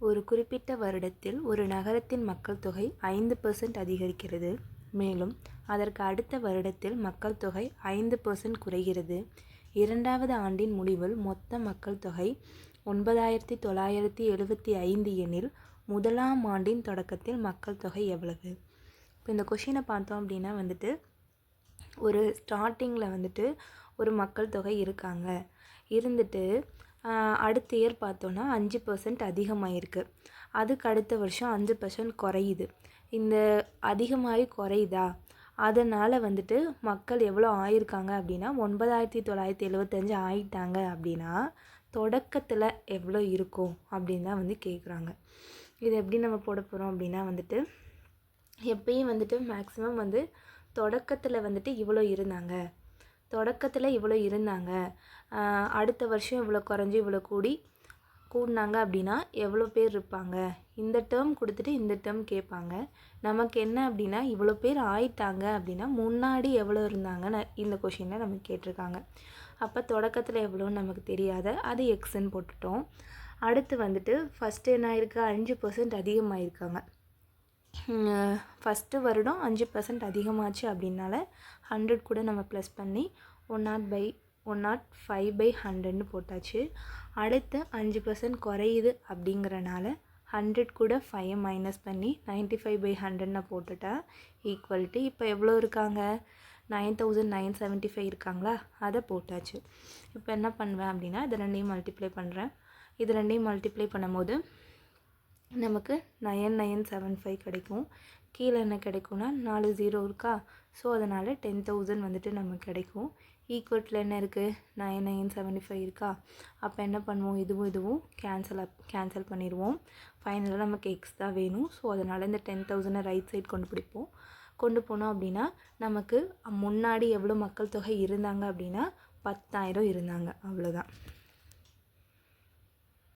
ஒரு குறிப்பிட்ட வருடத்தில் ஒரு நகரத்தின் மக்கள் தொகை 5% அதிகரிக்கிறது. மேலும் அதற்கு அடுத்த வருடத்தில் மக்கள் தொகை 5% குறைகிறது. இரண்டாவது ஆண்டின் முடிவில் மொத்த மக்கள் தொகை 9975 எனில் முதலாம் ஆண்டின் தொடக்கத்தில் மக்கள் தொகை எவ்வளவு? இப்போ இந்த கொஷினை பார்த்தோம் அப்படின்னா ஒரு ஸ்டார்டிங்கில் ஒரு மக்கள் தொகை இருக்காங்க. இருந்துட்டு அடுத்த இயர் பார்த்தோன்னா 5% அதிகமாகிருக்கு. அதுக்கு அடுத்த வருஷம் 5% குறையுது. இந்த அதிகமாகி குறையுதா, அதனால் மக்கள் எவ்வளோ ஆயிருக்காங்க அப்படின்னா 9975 ஆயிட்டாங்க அப்படின்னா தொடக்கத்தில் எவ்வளோ இருக்கும் அப்படின்னு தான் கேட்குறாங்க. இது எப்படி நம்ம போட போகிறோம் அப்படின்னா எப்பயும் மேக்ஸிமம் தொடக்கத்தில் இவ்வளோ இருந்தாங்க, அடுத்த வருஷம் இவ்வளோ குறைஞ்சி இவ்வளோ கூடினாங்க அப்படின்னா எவ்வளோ பேர் இருப்பாங்க, இந்த டேர்ம் கொடுத்துட்டு இந்த டேர்ம் கேட்பாங்க. நமக்கு என்ன அப்படின்னா இவ்வளோ பேர் ஆயிட்டாங்க அப்படின்னா முன்னாடி எவ்வளோ இருந்தாங்கன்னு இந்த கொஷினில் நமக்கு கேட்டிருக்காங்க. அப்போ தொடக்கத்தில் எவ்வளோன்னு நமக்கு தெரியாத அது எக்ஸ்ன்னு போட்டுட்டோம். அடுத்து ஃபஸ்ட்டு என்ன ஆயிருக்கு, 5% அதிகமாகிருக்காங்க. ஃபஸ்ட்டு வருடம் 5% அதிகமாச்சு அப்படின்னால 100 கூட நம்ம ப்ளஸ் பண்ணி 105/100ன்னு போட்டாச்சு. அடுத்து 5% குறையுது அப்படிங்கிறனால 100 கூட 5 மைனஸ் பண்ணி 95/100ன்னு போட்டுட்டா ஈக்குவல் டு இப்போ எவ்வளோ இருக்காங்க, 9975 இருக்காங்களா, அதை போட்டாச்சு. இப்போ என்ன பண்ணுவேன் அப்படின்னா இது ரெண்டையும் மல்டிப்ளை பண்ணுறேன். இது ரெண்டையும் மல்டிப்ளை பண்ணும்போது நமக்கு 9975 கிடைக்கும். கீழே என்ன கிடைக்கும்னா 4 0 இருக்கா, ஸோ அதனால் 10,000 நமக்கு கிடைக்கும். ஈக்குவட்டில் என்ன இருக்குது, 9975 இருக்கா. அப்போ என்ன பண்ணுவோம், இதுவும் கேன்சல் பண்ணிடுவோம். ஃபைனலாக நமக்கு எக்ஸ் தான் வேணும். ஸோ அதனால் இந்த 10,000 ரைட் சைட் கொண்டு போனோம் அப்படின்னா நமக்கு முன்னாடி எவ்வளோ மக்கள் தொகை இருந்தாங்க அப்படின்னா 10,000 இருந்தாங்க. அவ்வளோதான்.